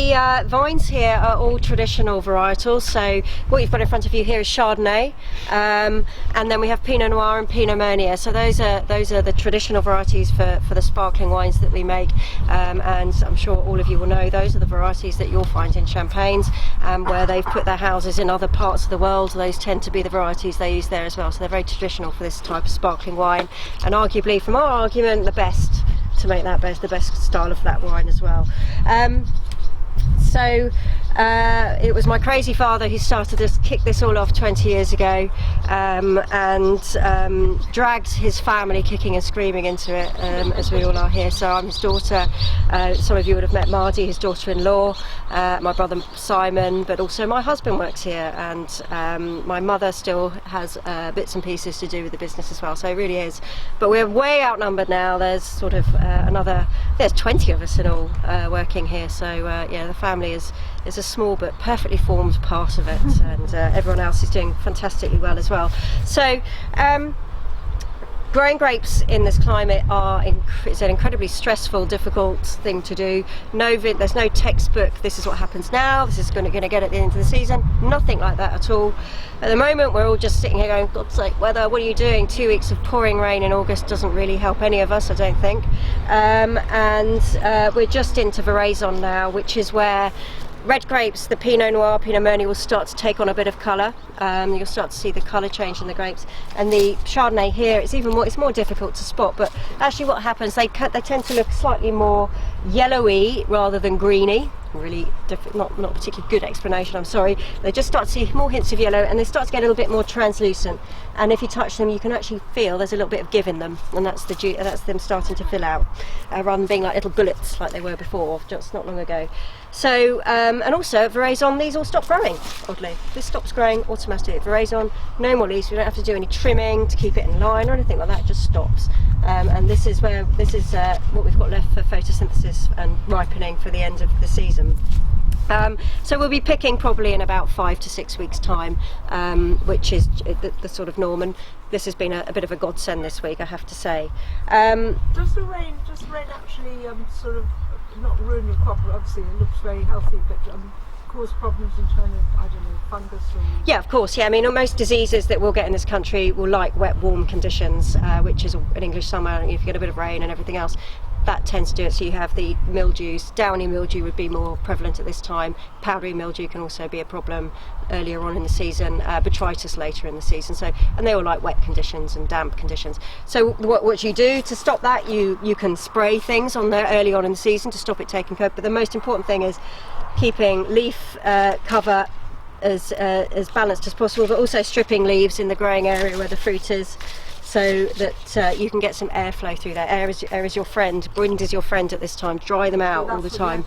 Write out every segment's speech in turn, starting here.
The vines here are all traditional varietals. So what you've got in front of you here is Chardonnay, and then we have Pinot Noir and Pinot Meunier. So those are the traditional varieties for the sparkling wines that we make, and I'm sure all of you will know those are the varieties that you'll find in champagnes, where they've put their houses in other parts of the world. Those tend to be the varieties they use there as well. So they're very traditional for this type of sparkling wine, and arguably, from our argument, the best to make that the best style of that wine as well. So it was my crazy father who started this, kicked this all off 20 years ago, and dragged his family kicking and screaming into it, as we all are here. So I'm his daughter. Some of you would have met Mardi, his daughter-in-law, my brother Simon, but also my husband works here, and my mother still has bits and pieces to do with the business as well. So it really is. But we're way outnumbered now. There's sort of there's 20 of us in all working here. So yeah, the family is a small but perfectly formed part of it, and everyone else is doing fantastically well as well. So growing grapes in this climate is an incredibly stressful, difficult thing to do. There's no textbook, this is what happens now, this is going to get at the end of the season. Nothing like that at all. At the moment we're all just sitting here going, God's sake, weather, what are you doing? 2 weeks of pouring rain in August doesn't really help any of us, I don't think. We're just into veraison now, which is where red grapes, the Pinot Noir, Pinot Meunier, will start to take on a bit of colour. You'll start to see the colour change in the grapes. And the Chardonnay here, it's more difficult to spot, but actually what happens, they tend to look slightly more yellowy rather than greeny. Really not particularly good explanation, I'm sorry. They just start to see more hints of yellow, and they start to get a little bit more translucent, and if you touch them you can actually feel there's a little bit of give in them, and that's them starting to fill out, rather than being like little bullets like they were before, just not long ago. So and also at veraison these all stop growing, oddly. This stops growing automatically at veraison. No more leaves, we don't have to do any trimming to keep it in line or anything like that, it just stops. And this is what we've got left for photosynthesis and ripening for the end of the season. So we'll be picking probably in about 5 to 6 weeks time, which is the sort of norm, and this has been a bit of a godsend this week, I have to say. Does the rain actually sort of not ruin your crop? Obviously it looks very healthy, but cause problems in terms of, I don't know, fungus or... Yeah, of course, yeah. I mean, most diseases that we'll get in this country will like wet, warm conditions, which is an English summer. If you get a bit of rain and everything else, that tends to do it. So you have the mildews. Downy mildew would be more prevalent at this time. Powdery mildew can also be a problem earlier on in the season, botrytis later in the season. So, and they all like wet conditions and damp conditions. So what you do to stop that, you can spray things on there early on in the season to stop it taking cover. But the most important thing is keeping leaf cover as balanced as possible, but also stripping leaves in the growing area where the fruit is, so that you can get some airflow through there. Air is your friend. Wind is your friend at this time. Dry them out all the time.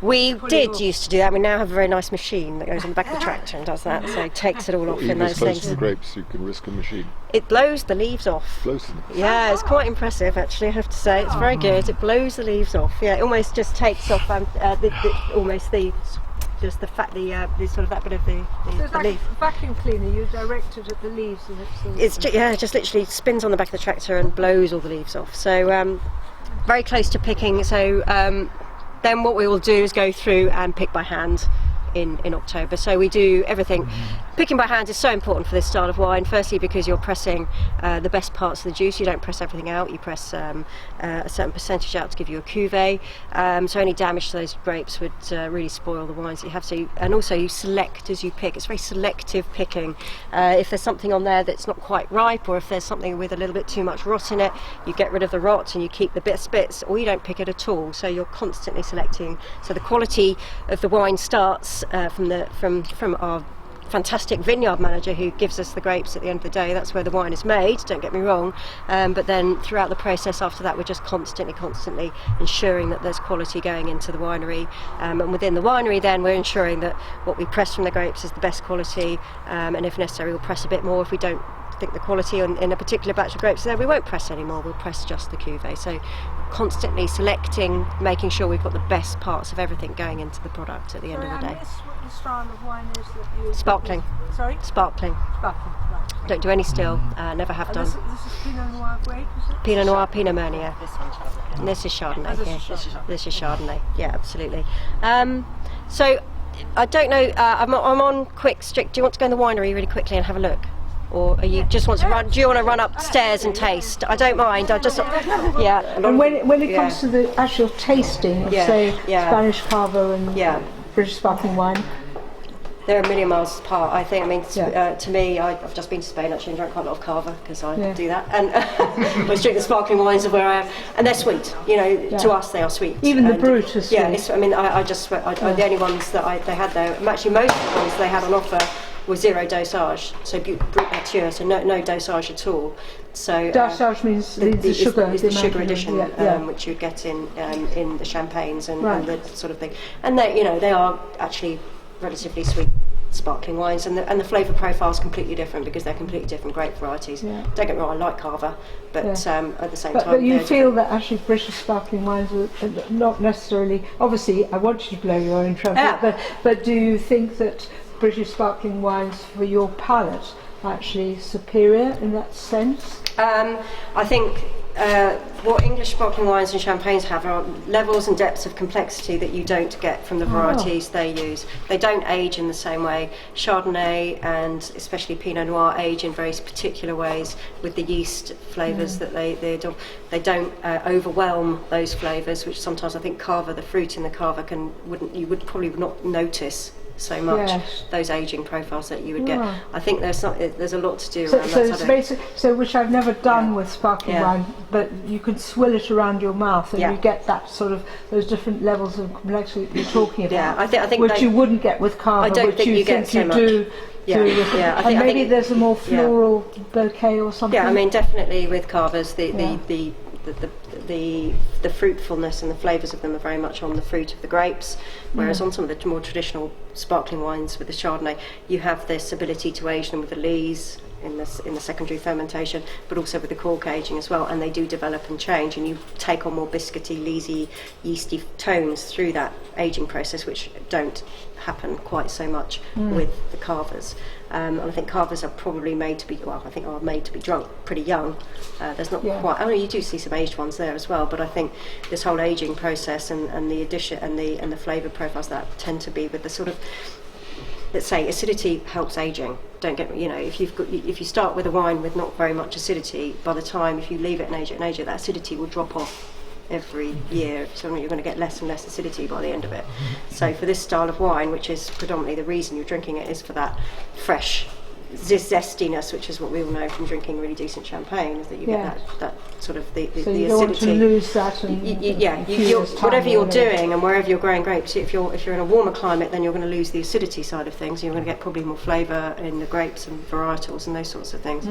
We used to do that. We now have a very nice machine that goes on the back of the tractor and does that, so it takes it all off in those things. Close to the grapes, you can risk a machine. It blows the leaves off. Blows them? Yeah, it's quite impressive actually, I have to say. It's very good. It blows the leaves off. Yeah, it almost just takes off just the fat, the sort of that bit of the leaf. Vacuum cleaner, you direct it at the leaves, and it just literally spins on the back of the tractor and blows all the leaves off. So very close to picking. So then what we will do is go through and pick by hand in October. So we do everything. Picking by hand is so important for this style of wine, firstly because you're pressing the best parts of the juice. You don't press everything out, you press a certain percentage out to give you a cuvee, so any damage to those grapes would really spoil the wines that you have. So and also you select as you pick. It's very selective picking. If there's something on there that's not quite ripe, or if there's something with a little bit too much rot in it, you get rid of the rot and you keep the best bits, or you don't pick it at all. So you're constantly selecting. So the quality of the wine starts from our fantastic vineyard manager who gives us the grapes at the end of the day. That's where the wine is made, don't get me wrong, but then throughout the process after that we're just constantly ensuring that there's quality going into the winery, and within the winery then we're ensuring that what we press from the grapes is the best quality, and if necessary we'll press a bit more if we don't think the quality in a particular batch of grapes there, we won't press anymore. We'll press just the cuvee. So constantly selecting, making sure we've got the best parts of everything going into the product at the end of the day. What the style of wine is that you... Sparkling. Sorry? Sparkling. Sparkling, right. Don't do any still. Never have done. This is Pinot Noir grape, is it? Pinot Noir, Pinot Meunier. This one's Chardonnay. And this is Chardonnay. Oh, this Yeah. is Chardonnay. This is Chardonnay. Yeah, absolutely. So I don't know. I'm on quick strict. Do you want to go in the winery really quickly and have a look, or are you just want to run? Do you want to run upstairs and taste? I don't mind. I just yeah. And when it comes to the actual tasting of, say, Spanish Cava and British sparkling wine, they're a million miles apart, I think. I mean, to me, I've just been to Spain actually and drank quite a lot of cava because I do that. And I drink the sparkling wines of where I am, and they're sweet. You know, to us they are sweet. Even the and Brut is sweet. Yeah, I mean, the only ones that they had there, actually most of the ones they had on offer were zero dosage, so Brut Nature, so no dosage at all. So dosage means the sugar, is the sugar amount of- addition, which you get in the champagnes and the sort of thing. And they are actually relatively sweet sparkling wines, and the flavour profile is completely different because they're completely different grape varieties. Yeah. Don't get me wrong, I like cava, but at the same time, But you they're feel that actually British sparkling wines are not necessarily. Obviously, I want you to blow your own trumpet, but do you think that British sparkling wines, for your palate, are actually superior in that sense? I think what English sparkling wines and champagnes have are levels and depths of complexity that you don't get from the varieties they use. They don't age in the same way. Chardonnay and especially Pinot Noir age in very particular ways with the yeast flavours that they do. They don't overwhelm those flavours, which sometimes I think Cava, the fruit in the Cava, you would probably not notice so much those aging profiles that you would get. I think there's a lot to do around So that. it's basic, which I've never done with sparkling wine, but you can swill it around your mouth and you get that sort of those different levels of complexity that you're talking about. I think which you wouldn't get with Cava, I don't which think you get so much. do. And maybe there's a more floral bouquet or something. Yeah, I mean definitely with Cavas the fruitfulness and the flavours of them are very much on the fruit of the grapes, whereas on some of the more traditional sparkling wines with the Chardonnay, you have this ability to age them with the lees in the secondary fermentation, but also with the cork aging as well, and they do develop and change, and you take on more biscuity, leesy, yeasty tones through that aging process, which don't happen quite so much with the Cavas. And I think Cavas are probably made to be drunk pretty young. There's not quite. I mean, you do see some aged ones there as well, but I think this whole aging process and the addition and the flavour profiles that tend to be with the sort of, let's say, acidity helps aging. Don't get me. If you start with a wine with not very much acidity, by the time if you leave it and age it, that acidity will drop off every year, so you're going to get less and less acidity by the end of it. So for this style of wine, which is predominantly the reason you're drinking it, is for that fresh zestiness, which is what we all know from drinking really decent champagne, is that you get that sort of the so you acidity. don't want to lose that. Whatever you're doing and wherever you're growing grapes, if you're in a warmer climate, then you're going to lose the acidity side of things. You're going to get probably more flavour in the grapes and varietals and those sorts of things.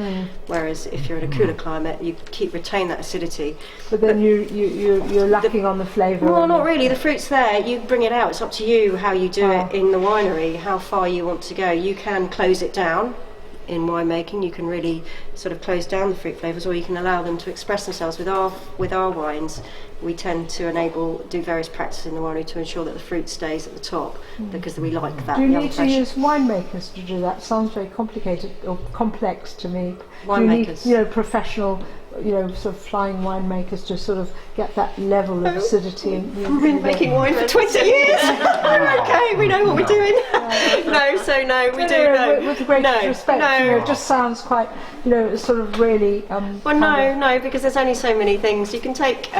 Whereas if you're in a cooler climate, you retain that acidity. But then you're lacking on the flavour. Well, not really. The fruit's there. You bring it out. It's up to you how you do it in the winery, how far you want to go. You can close it down. In winemaking, you can really sort of close down the fruit flavours, or you can allow them to express themselves. With our wines, we tend to do various practices in the winery to ensure that the fruit stays at the top, because we like that. Do you need to use winemakers to do that? Sounds very complicated or complex to me. Winemakers. Do you need, professional, sort of flying winemakers to sort of get that level of acidity. We've been making wine for 20 years. Okay, we know what we're doing. No, we do know. With the greatest respect, it just sounds quite, sort of really. No, because there's only so many things you can take.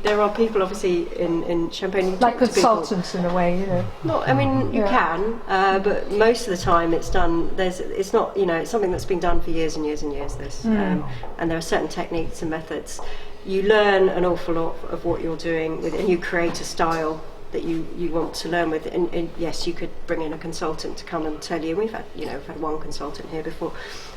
There are people obviously in Champagne like consultants in a way, Not, I mean, you can, but most of the time it's done. It's not, it's something that's been done for years and years and years. And there are certain techniques and methods. You learn an awful lot of what you're doing with, and you create a style that you want to learn with. And yes, you could bring in a consultant to come and tell you. We've had one consultant here before.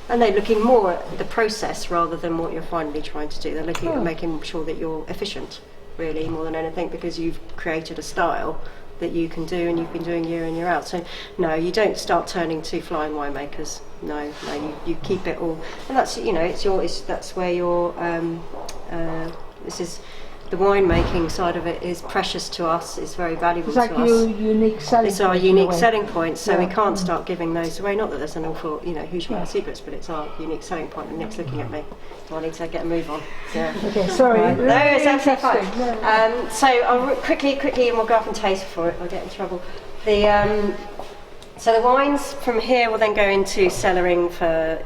And they're looking more at the process rather than what you're finally trying to do. They're looking at making sure that you're efficient, really, more than anything, because you've created a style that you can do and you've been doing year in year out. So no, you don't start turning to flying winemakers. No, you keep it all, and that's that's where your this is. The winemaking side of it is precious to us. It's very valuable to us. It's like your unique selling point. It's our unique selling point, so we can't start giving those away. Not that there's an awful, huge amount of secrets, but it's our unique selling point. And Nick's looking at me, so I need to get a move on. Yeah. Okay, sorry. Right. No, it's absolutely fine. No. So I'll quickly, and we'll go off and taste before I'll get in trouble. So the wines from here will then go into cellaring for,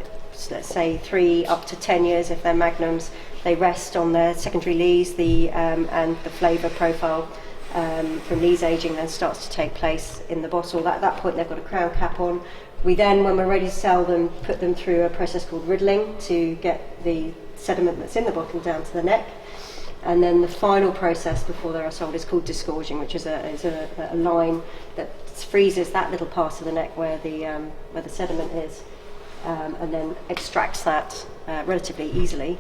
let's say, 3 up to 10 years if they're magnums. They rest on their secondary lees, and the flavour profile from lees aging then starts to take place in the bottle. At that point they've got a crown cap on. We then, when we're ready to sell them, put them through a process called riddling to get the sediment that's in the bottle down to the neck. And then the final process before they are sold is called disgorging, which is a line that freezes that little part of the neck where the sediment is. And then extracts that relatively easily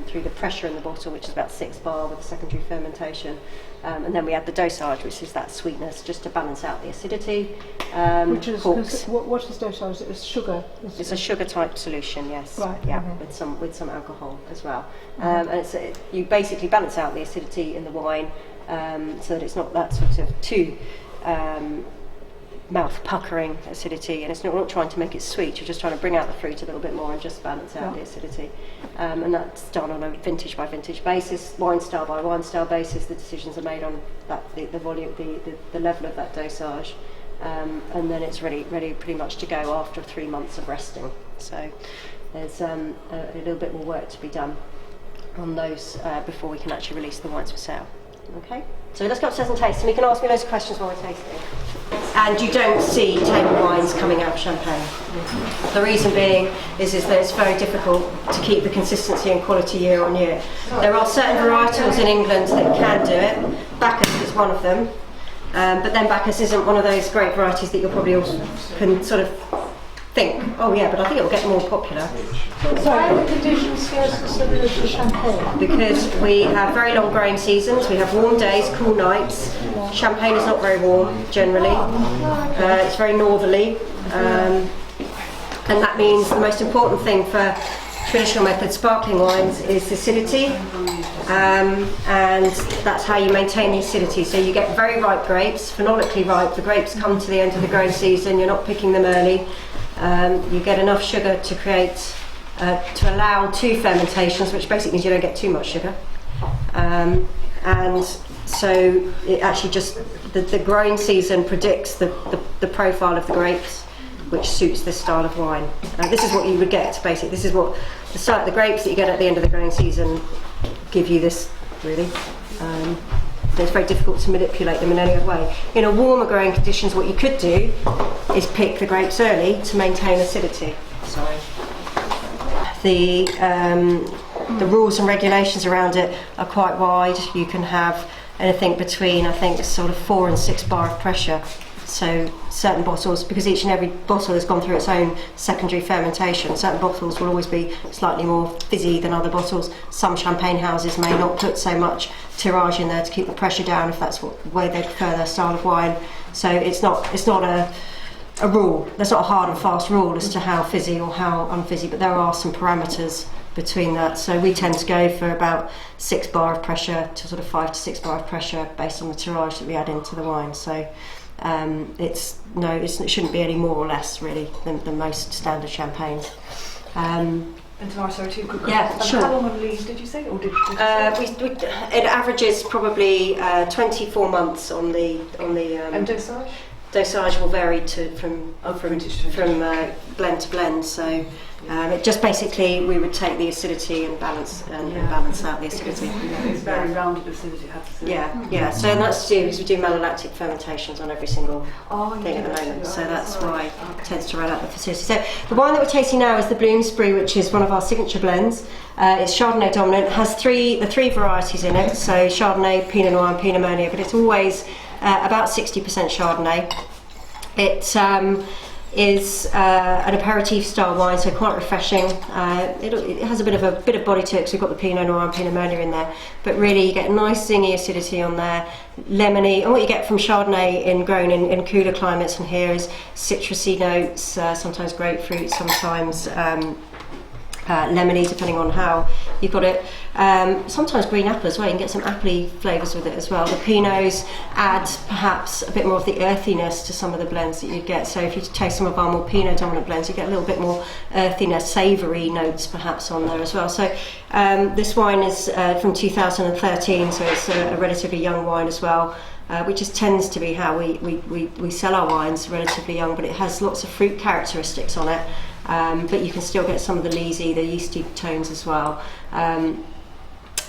through the pressure in the bottle, which is about 6 bar with a secondary fermentation. And then we add the dosage, which is that sweetness, just to balance out the acidity. What is dosage? It's sugar? It's a sugar type solution, yes. Right. Yeah, with some alcohol as well. And you basically balance out the acidity in the wine so that it's not that sort of too mouth puckering acidity, and we're not trying to make it sweet, you're just trying to bring out the fruit a little bit more and just balance out the acidity. And that's done on a vintage by vintage basis, wine style by wine style basis. The decisions are made on the volume, the level of that dosage, and then it's ready pretty much to go after 3 months of resting. So there's a little bit more work to be done on those before we can actually release the wines for sale. Okay, so let's go upstairs and taste, and you can ask me loads of questions while we're tasting. And you don't see table wines coming out of champagne. The reason being is that it's very difficult to keep the consistency and quality year on year. There are certain varietals in England that can do it. Bacchus is one of them, but then Bacchus isn't one of those great varieties that you'll probably all can sort of think, oh yeah, but I think it'll get more popular. Why are the conditions here so similar to champagne? Because we have very long growing seasons, we have warm days, cool nights. Champagne is not very warm generally, it's very northerly, and that means the most important thing for traditional method sparkling wines is acidity, and that's how you maintain the acidity. So you get very ripe grapes, phenologically ripe. The grapes come to the end of the growing season, you're not picking them early. You get enough sugar to create, to allow 2 fermentations, which basically means you don't get too much sugar. And so it actually just, the growing season predicts the profile of the grapes, which suits this style of wine. This is what you would get, basically. This is what the grapes that you get at the end of the growing season give you this, really. It's very difficult to manipulate them in any other way. In a warmer growing conditions, what you could do is pick the grapes early to maintain acidity. Sorry. The rules and regulations around it are quite wide. You can have anything between, I think, sort of 4 and 6 bar of pressure. So certain bottles, because each and every bottle has gone through its own secondary fermentation, certain bottles will always be slightly more fizzy than other bottles. Some champagne houses may not put so much tirage in there to keep the pressure down if that's what way they prefer their style of wine. So it's not a rule. There's not a hard and fast rule as to how fizzy or how unfizzy, but there are some parameters between that. So we tend to go for about 6 bar of pressure to sort of 5 to 6 bar of pressure based on the tirage that we add into the wine. So it shouldn't be any more or less really than most standard champagnes. And Tamara, sorry, 2 quick questions. Yeah, sure. How long of lease did you say? Or did you say? It averages probably 24 months on the And dosage? Dosage will vary from blend to blend. So it just basically we would take the acidity and balance out the acidity. It's very rounded acidity, I have to say. Yeah. So that's to do because we do malolactic fermentations on every single thing at the moment. So that's why it tends to run out the acidity. So the wine that we're tasting now is the Bloomsbury, which is one of our signature blends. It's Chardonnay dominant. It has the three varieties in it. So Chardonnay, Pinot Noir, and Pinot Meunier. But it's always about 60% Chardonnay. is an aperitif style wine, so quite refreshing. It has a bit of body to it, because we've got the Pinot Noir and Pinot Meunier in there, but really you get nice zingy acidity on there, lemony, and what you get from Chardonnay grown in cooler climates, and here is citrusy notes, sometimes grapefruit, sometimes lemony, depending on how you've got it. Sometimes green apple as well, you can get some appley flavours with it as well. The Pinots add perhaps a bit more of the earthiness to some of the blends that you get. So if you taste some of our more Pinot dominant blends, you get a little bit more earthiness, savoury notes perhaps on there as well. So this wine is from 2013, so it's a relatively young wine as well. Which just tends to be how we sell our wines, relatively young, but it has lots of fruit characteristics on it. But you can still get some of the leesy, the yeasty tones as well.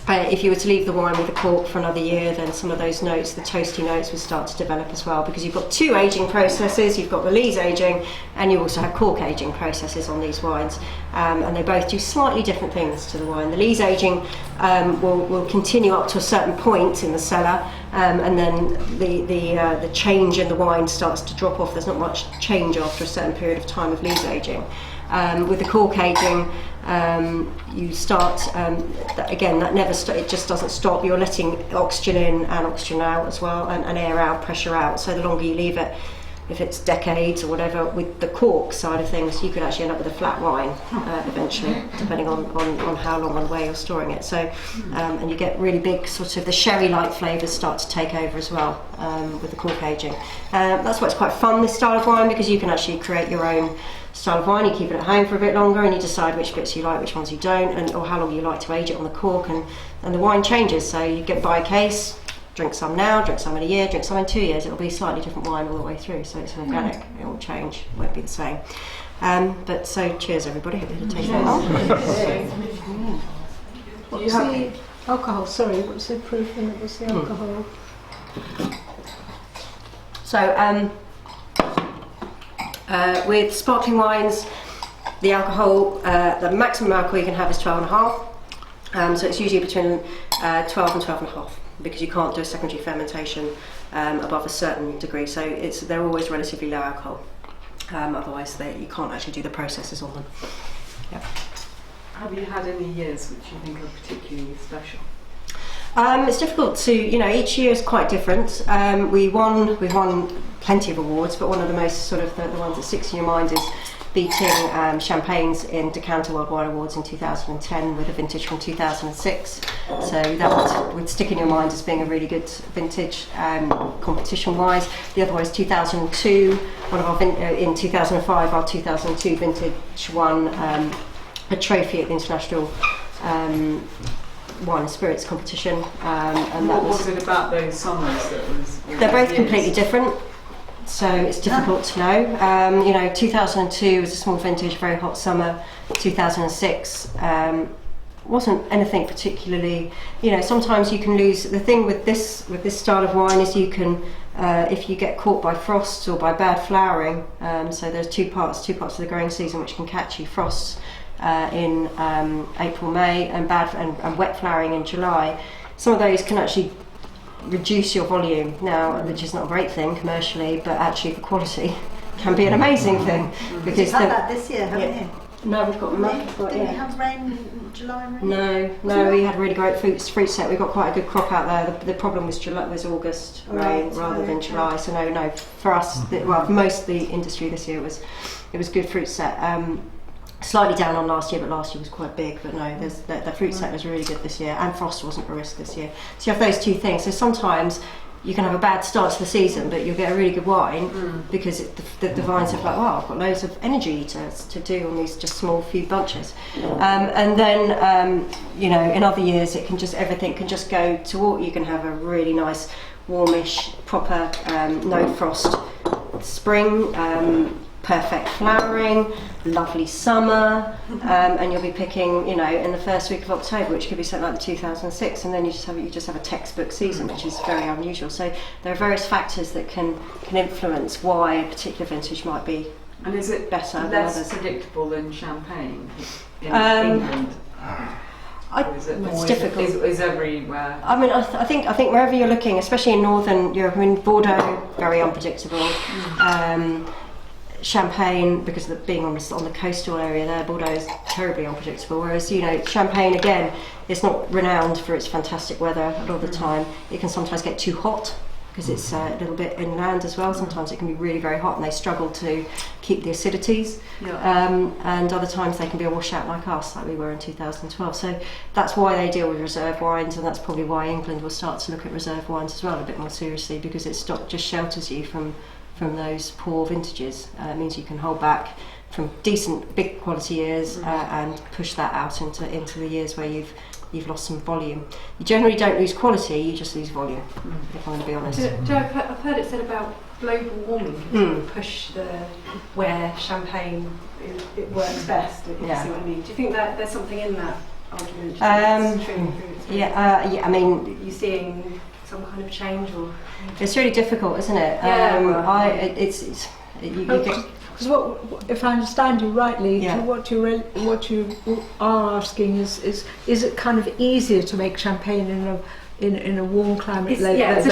If you were to leave the wine with a cork for another year, then some of those notes, the toasty notes, would start to develop as well, because you've got two aging processes. You've got the lees aging, and you also have cork aging processes on these wines, and they both do slightly different things to the wine. The lees aging will continue up to a certain point in the cellar, and then the change in the wine starts to drop off. There's not much change after a certain period of time of lees aging. With the cork aging, you start, again, that never it just doesn't stop. You're letting oxygen in and oxygen out as well, and air out, pressure out. So the longer you leave it, if it's decades or whatever, with the cork side of things, you could actually end up with a flat wine eventually, depending on how long and where you're storing it. So, and you get really big, sort of the sherry-like flavours start to take over as well with the cork aging. That's why it's quite fun, this style of wine, because you can actually create your own style of wine. You keep it at home for a bit longer, and you decide which bits you like, which ones you don't, or how long you like to age it on the cork, and the wine changes. So you get buy a case, drink some now, drink some in a year, drink some in 2 years. It'll be slightly different wine all the way through, so it's organic. It will change, it won't be the same. But so cheers everybody, hope you had a taste of it. What's the alcohol? Sorry, what's the proof in it? What's the alcohol? So with sparkling wines, the alcohol, the maximum alcohol you can have is 12.5. So it's usually between 12 and 12.5, because you can't do a secondary fermentation above a certain degree. So they're always relatively low alcohol. Otherwise, you can't actually do the processes on them. Yeah. Have you had any years which you think are particularly special? It's difficult to, each year is quite different. We've won plenty of awards, but one of the most sort of the ones that sticks in your mind is beating champagnes in Decanter World Wine Awards in 2010 with a vintage from 2006. So that would stick in your mind as being a really good vintage competition-wise. The other one is 2002. In 2005, our 2002 vintage won a trophy at the International Wine and Spirits competition. And what was it about those summers that was? They're both completely different. So it's difficult to know. 2002 was a small vintage, very hot summer. 2006 wasn't anything particularly. Sometimes you can lose. The thing with this style of wine is you can, if you get caught by frosts or by bad flowering. So there's two parts of the growing season which can catch you: frosts in April, May, and wet flowering in July. Some of those can actually reduce your volume now, which is not a great thing commercially, but actually for quality can be an amazing thing. Because you've had that this year, haven't you? No, we've got much. Didn't you have rain in July? No, we had really great fruit set. We got quite a good crop out there. The problem was August rain rather than July. So no, for us, for most of the industry this year it was good fruit set. Slightly down on last year, but last year was quite big. But no, the fruit set was really good this year, and frost wasn't a risk this year. So you have those two things. So sometimes you can have a bad start to the season, but you'll get a really good wine because the vines are like, wow, I've got loads of energy to do on these just small few bunches. And then in other years everything can just go to what you can have a really nice warmish, proper no frost spring. Perfect flowering, lovely summer, and you'll be picking, in the first week of October, which could be something like 2006, and then you just have a textbook season, which is very unusual. So there are various factors that can influence why a particular vintage might be. And is it better less than others? Predictable than champagne in England? It's difficult. Is everywhere? I mean, I think wherever you're looking, especially in Northern Europe, Bordeaux, very unpredictable. Champagne, because of being on the coastal area there, Bordeaux is terribly unpredictable. Whereas Champagne again, it's not renowned for its fantastic weather a lot of the time. It can sometimes get too hot because it's a little bit inland as well. Sometimes it can be really very hot, and they struggle to keep the acidities. And other times they can be a washout like us, like we were in 2012. So that's why they deal with reserve wines, and that's probably why England will start to look at reserve wines as well a bit more seriously, because it's not just shelters you from those poor vintages. It means you can hold back from decent big quality years and push that out into the years where you've lost some volume. You generally don't lose quality, you just lose volume, if I'm going to be honest. I've heard it said about global warming can push where champagne it works best, if you see what I mean. Do you think that there's something in that argument? I mean, you're seeing some kind of change, or it's really difficult, isn't it? Because if I understand you rightly, what you are asking is it kind of easier to make champagne in a warm climate, it's a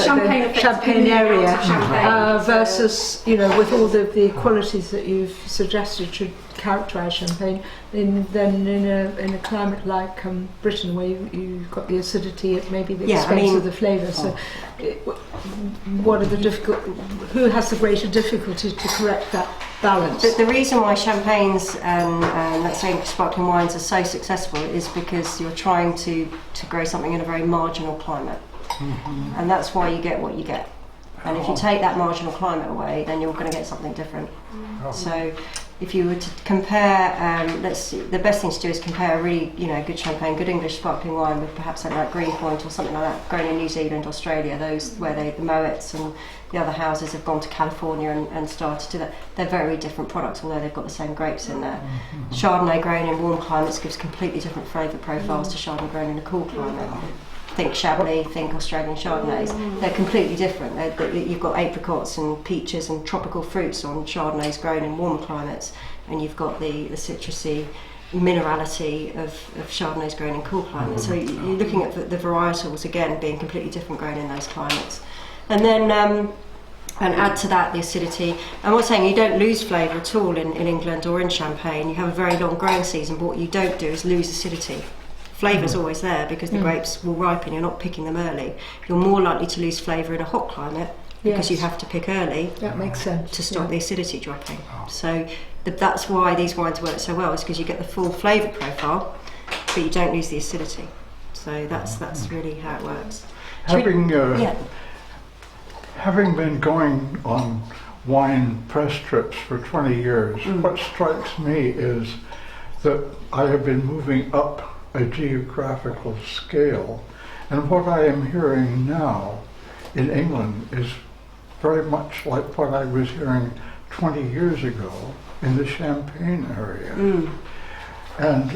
champagne area, versus with all the qualities that you've suggested should characterise champagne, then in a climate like Britain, where you've got the acidity at maybe the expense of the flavour. So, what are who has the greater difficulty to correct that balance? The reason why champagnes and let's say sparkling wines are so successful is because you're trying to grow something in a very marginal climate, and that's why you get what you get. And if you take that marginal climate away, then you're going to get something different. So if you were to compare, the best thing to do is compare a really good champagne, good English sparkling wine with perhaps something like Greenpoint or something like that, grown in New Zealand, Australia, those where the Moets and the other houses have gone to California and started to do that. They're very different products, although they've got the same grapes in there. Chardonnay grown in warm climates gives completely different flavour profiles to Chardonnay grown in a cool climate. Think Chablis, think Australian Chardonnays. They're completely different. You've got apricots and peaches and tropical fruits on Chardonnays grown in warm climates, and you've got the citrusy minerality of Chardonnays grown in cool climates. So you're looking at the varietals again being completely different grown in those climates. And then and add to that the acidity. I'm not saying you don't lose flavour at all in England or in Champagne. You have a very long growing season, but what you don't do is lose acidity. Flavour's always there because the grapes will ripen, you're not picking them early. You're more likely to lose flavour in a hot climate because you have to pick early. That makes sense. To stop the acidity dropping. So that's why these wines work so well, is because you get the full flavour profile, but you don't lose the acidity. So that's really how it works. Having been going on wine press trips for 20 years, what strikes me is that I have been moving up a geographical scale, and what I am hearing now in England is very much like what I was hearing 20 years ago in the Champagne area. And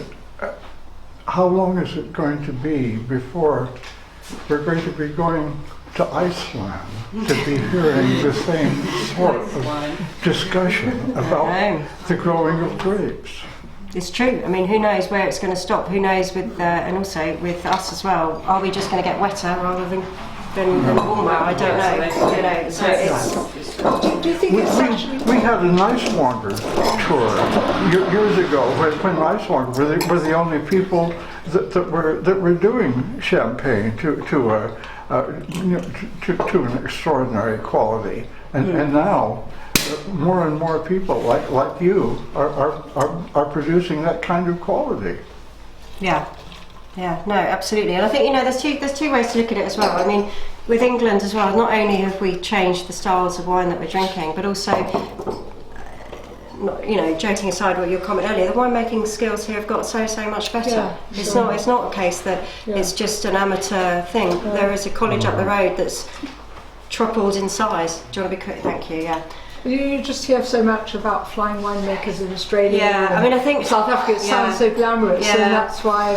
how long is it going to be before we're going to be going to Iceland to be hearing the same sort of discussion about the growing of grapes? It's true. I mean, who knows where it's going to stop? Who knows and also with us as well. Are we just going to get wetter rather than warmer? I don't know. So it's. Do you think it's actually? We had an ice wander tour years ago when ice wander were the only people that were doing champagne to an extraordinary quality, and now more and more people like you are producing that kind of quality. Yeah, no, absolutely. And I think there's two ways to look at it as well. I mean, with England as well, not only have we changed the styles of wine that we're drinking, but also, joking aside what your comment earlier, the winemaking skills here have got so much better. Yeah, it's not a case that it's just an amateur thing. There is a college up the road that's tripled in size. Do you want to be quick? Thank you. Yeah. You just hear so much about flying winemakers in Australia. Yeah, I mean, I think South Africa. It sounds so glamorous, and that's why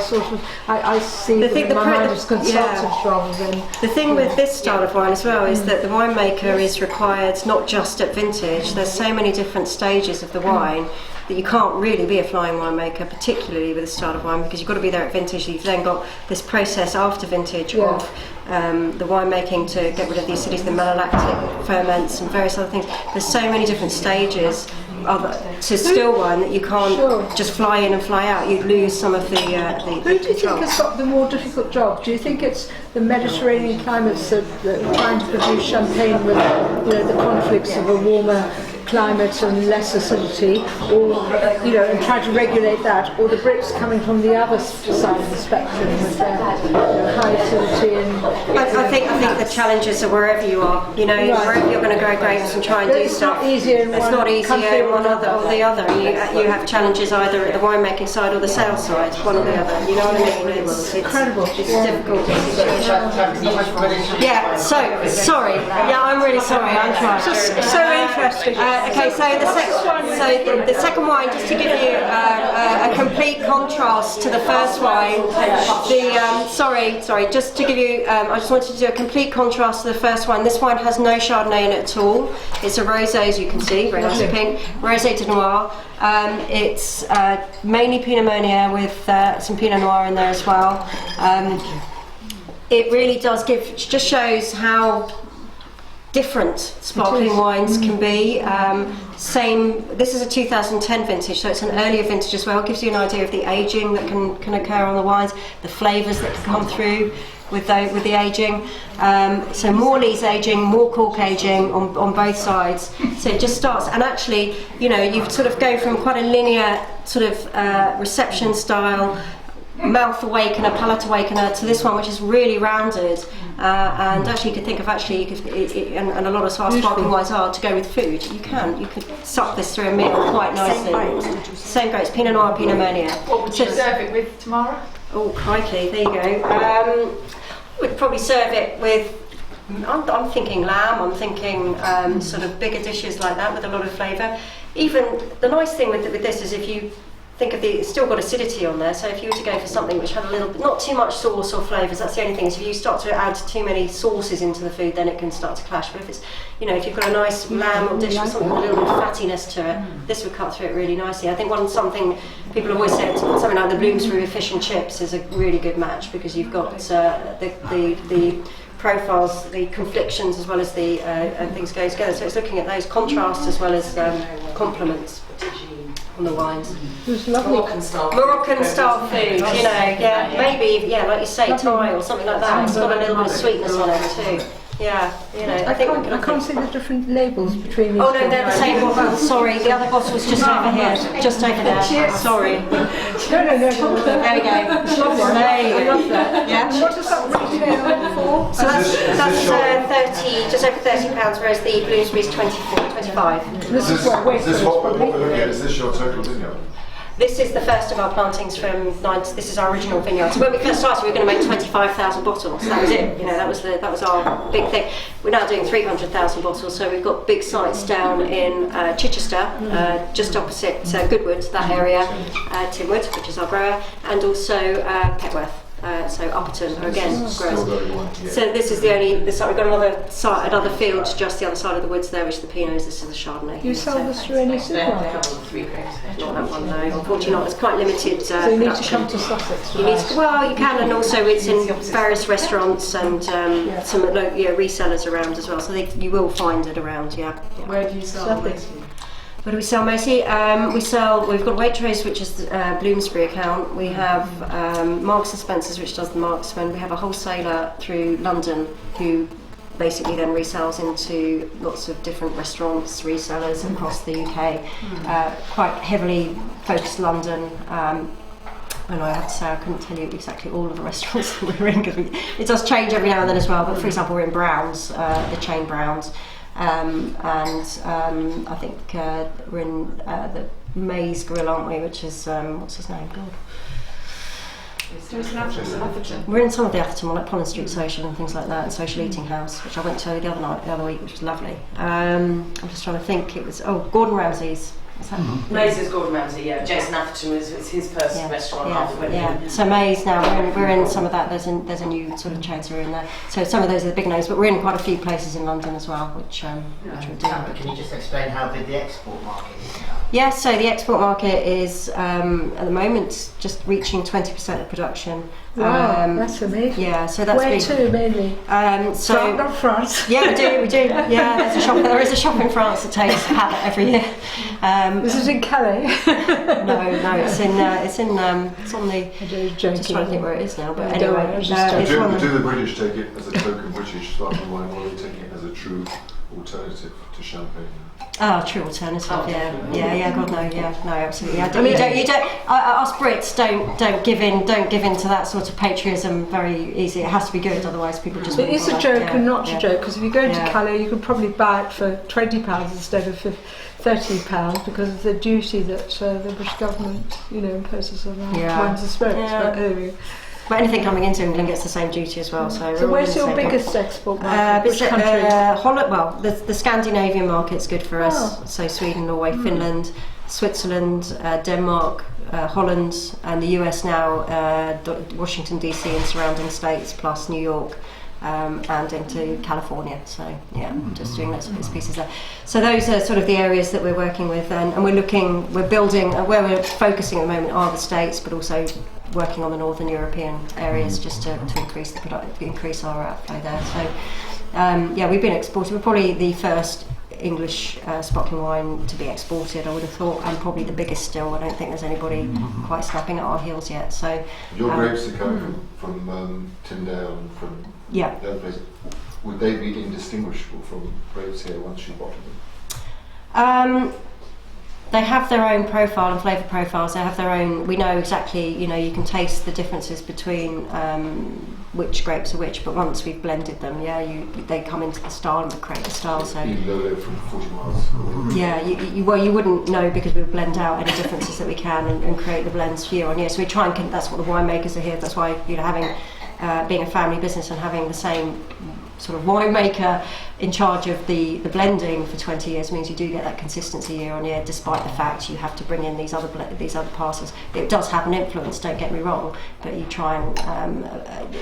I see them in my mind as consultants rather than. The thing with this style of wine as well is that the winemaker is required not just at vintage. There's so many different stages of the wine that you can't really be a flying winemaker, particularly with this style of wine, because you've got to be there at vintage. You've then got this process after vintage of the winemaking to get rid of the acidity, the malolactic ferments and various other things. There's so many different stages to still wine that you can't Sure. just fly in and fly out. You'd lose some of the Who do you think control. has got the more difficult job? Do you think it's the Mediterranean climates that are trying to produce champagne with the conflicts of a warmer climate and less acidity, or and try to regulate that, or the Brits coming from the other side of the spectrum with their high acidity and I think the challenges are wherever you are. Wherever you're going to grow grapes and try and do it's stuff. not easier in It's one not easier country in or one other another. or the other. You have challenges either at the winemaking side or the sales side, one or the other. You know what I mean? It's incredible. It's difficult. Yeah. So sorry. Yeah, I'm really sorry. I'm trying. So interesting. Okay, so the second wine, just to give you a complete contrast to the first wine. Just to give you, I just wanted to do a complete contrast to the first one. This wine has no Chardonnay in it at all. It's a rosé, as you can see, very nice and pink, rosé de noir. It's mainly Pinot Meunier with some Pinot Noir in there as well. It really does just shows how different sparkling wines can be. This is a 2010 vintage, so it's an earlier vintage as well. It gives you an idea of the aging that can occur on the wines, the flavours that can come through with the aging. So more lees aging, more cork aging on both sides. So it just starts, and actually, you sort of go from quite a linear sort of reception style, mouth awakener, palate awakener, to this one which is really rounded, and actually you could think of and a lot of sparkling wines are to go with food. You could suck this through a meal quite nicely. Same grapes, Pinot Noir, Pinot Meunier. What would you serve it with tomorrow? Oh crikey, there you go. We'd probably serve it with, I'm thinking lamb, I'm thinking sort of bigger dishes like that with a lot of flavour. Even the nice thing with this is if you think of it's still got acidity on there, so if you were to go for something which had a little bit, not too much sauce or flavours, that's the only thing, is if you start to add too many sauces into the food, then it can start to clash. But if it's, if you've got a nice lamb or dish with something with a little bit of fattiness to it, this would cut through it really nicely. I think something people always say, something like the Bloomsbury with fish and chips is a really good match, because you've got the profiles, the conflictions, as well as the things go together. So it's looking at those contrasts as well as complements on the wines. It was lovely. Moroccan style food, maybe, like you say, Thai or something like that. It's got a little bit of sweetness on it too. Yeah, I can't see the different labels between these. Oh no, they're the same bottle. Sorry, the other bottle's just over here. Just over there. Sorry. No. There we go. It's lovely. I love that. Yeah. And what does that retail for? So that's 30, just over £30, whereas the Bloomsbury's 25. This is what Is this what we're looking at? Is this your total vineyard? This is the first of our plantings from this is our original vineyard. So when we first started, we were going to make 25,000 bottles. That was it. That was our big thing. We're now doing 300,000 bottles. So we've got big sites down in Chichester, just opposite Goodwood, that area, Tinwood, which is our grower, and also Petworth. So Upperton are again growers. So this is the only. We've got another field just the other side of the woods there, which is the Pinots. This is the Chardonnay. You sell this through any supermarket? Not that one, no. Unfortunately, not. It's quite limited. So you need to come to Sussex. You can, and also it's in various restaurants and some resellers around as well. So you will find it around. Yeah. Where do you sell this? What do we sell mostly? We've got Waitrose, which is the Bloomsbury account. We have Marks and Spencer's, which does the Marksman. We have a wholesaler through London who basically then resells into lots of different restaurants, resellers across the UK. Quite heavily focused London. And I have to say, I couldn't tell you exactly all of the restaurants that we're in, because it does change every now and then as well. But for example, we're in Brown's, the chain Brown's. I think we're in the Maze Grill, aren't we? Which is what's his name? God. We're in some of the Atherton, like Pollen Street Social and things like that, and Social Eating House, which I went to the other week, which was lovely. I'm just trying to think. It was Gordon Ramsay's. Maze is Gordon Ramsay, yeah. Jason Atherton was his first restaurant. Yeah. So Maze now we're in some of that. There's a new sort of chains are in there. So some of those are the big names, but we're in quite a few places in London as well, which we're doing. Can you just explain how big the export market is now? Yeah, so the export market is at the moment just reaching 20% of production. Wow, that's amazing. Yeah, so that's Where been, to mainly? so Not France. yeah, we do. Yeah, there is a shop in France that takes a pallet every year. This is in Calais. No, it's on the. I'm Just trying to think where it is now, but I don't anyway, know, just it's one of Do the British take it as a token British sparkling wine, or are they taking it as a true alternative to champagne? Oh, true alternative. Oh, yeah, definitely. yeah. God, no, yeah, no, absolutely. I mean, You don't. Us Brits don't give in to that sort of patriotism very easy. It has to be good, otherwise people just. It is a joke and not a joke, because if you go to Yeah. Calais, you could probably buy it for £20 instead of £30 because of the duty that the British government, imposes on wines and spirits. Yeah. But anyway. But anything coming into England gets the same duty as well. So, So we're all where's in the your same biggest export market? Which boat. country? Holland. Well, the Scandinavian market's good for us. Oh. So Sweden, Norway, Finland, Switzerland, Denmark, Holland, and the US now, Washington DC and surrounding states, plus New York. And into California, so yeah, just doing lots of bits and pieces there. So those are sort of the areas that we're working with, and we're building. Where we're focusing at the moment are the States, but also working on the Northern European areas just to increase increase our outflow there. So yeah, we've been exporting. We're probably the first English sparkling wine to be exported, I would have thought, and probably the biggest still. I don't think there's anybody quite snapping at our heels yet. So Your grapes are coming from Tyndale and from yeah. the other places. Would they be indistinguishable from grapes here once you bottle them? They have their own profile and flavour profiles. They have their own. We know exactly. You can taste the differences between which grapes are which. But once we've blended them, they come into the style and create the style. So Even though they're from 40 miles. yeah, you wouldn't know because we blend out any differences that we can and create the blends year on year. So we try and that's what the winemakers are here. That's why having being a family business and having the same sort of winemaker in charge of the blending for 20 years means you do get that consistency year on year, despite the fact you have to bring in these other passes. It does have an influence, don't get me wrong, but you try and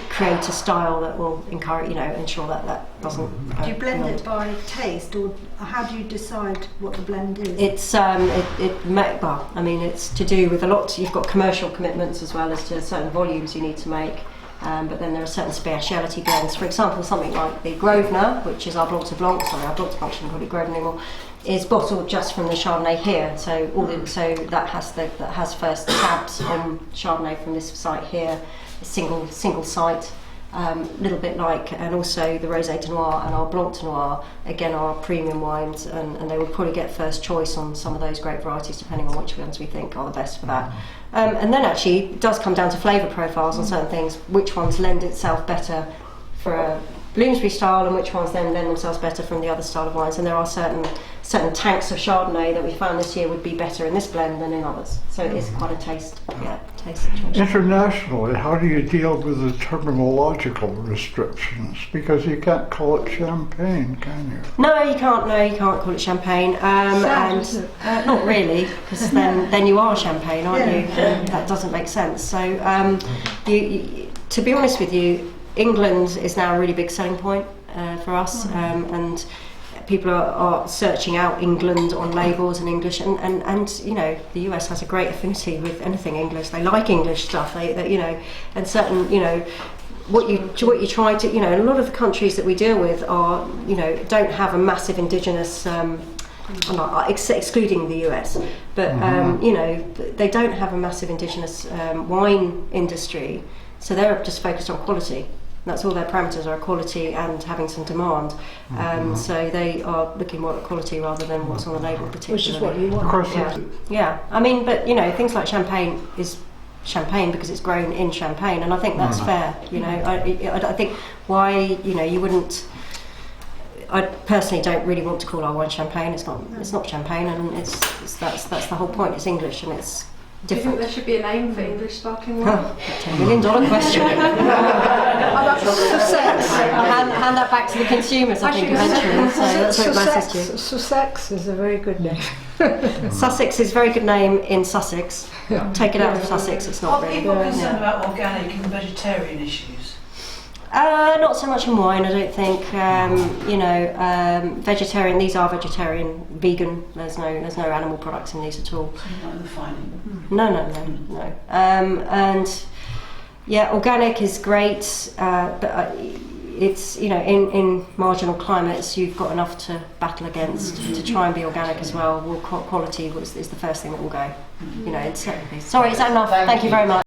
create a style that will encourage, ensure that doesn't. Do you blend it by taste, or how do you decide what the blend is? It's it's to do with a lot. You've got commercial commitments as well as to certain volumes you need to make. But then there are certain speciality blends. For example, something like the Grosvenor, which is our Blanc de Blanc, our Blanc de Blanc shouldn't call it Grosvenor anymore, is bottled just from the Chardonnay here. So that has first tabs on Chardonnay from this site here, a single site. Little bit like, and also the Rosé de Noir and our Blanc de Noir, again, are premium wines, and they will probably get first choice on some of those grape varieties depending on which ones we think are the best for that. And then actually it does come down to flavour profiles on certain things, which ones lend itself better for a Bloomsbury style and which ones then lend themselves better from the other style of wines. And there are certain tanks of Chardonnay that we found this year would be better in this blend than in others. So it is quite a taste situation. Internationally, how do you deal with the terminological restrictions? Because you can't call it champagne, can you? No, you can't call it champagne. Not really, because then you are champagne, aren't you? That doesn't make sense. So, to be honest with you, England is now a really big selling point for us, and people are searching out England on labels and English, and the US has a great affinity with anything English. They like English stuff. And certain what you try to a lot of the countries that we deal with are don't have a massive indigenous. Excluding the US, but they don't have a massive indigenous wine industry, so they're just focused on quality. That's all their parameters are: quality and having some demand. So they are looking more at quality rather than what's on the label, particularly. Which is what you want. Of course, Yeah. I mean, but things like champagne is champagne because it's grown in Champagne, and I think that's fair. I think why you wouldn't. I personally don't really want to call our wine champagne. It's not champagne, and that's the whole point. It's English and it's Do you think different. there should be a name for English sparkling wine? $10 million question. Sussex. Hand that back to the consumers, I think, eventually. So that's what matters to you. Sussex is a very good name. Sussex is a very good name in Sussex. Take it out of Sussex, it's not Are really. people concerned about organic and vegetarian issues? Not so much in wine, I don't think. Vegetarian. These are vegetarian, vegan. There's no animal products in these at all. Something like the fining. No. And Yeah, organic is great, but it's, you know, in marginal climates you've got enough to battle against to try and be organic as well. Quality is the first thing that will go. You know, in certain places. Sorry, is that enough? Thank you very much.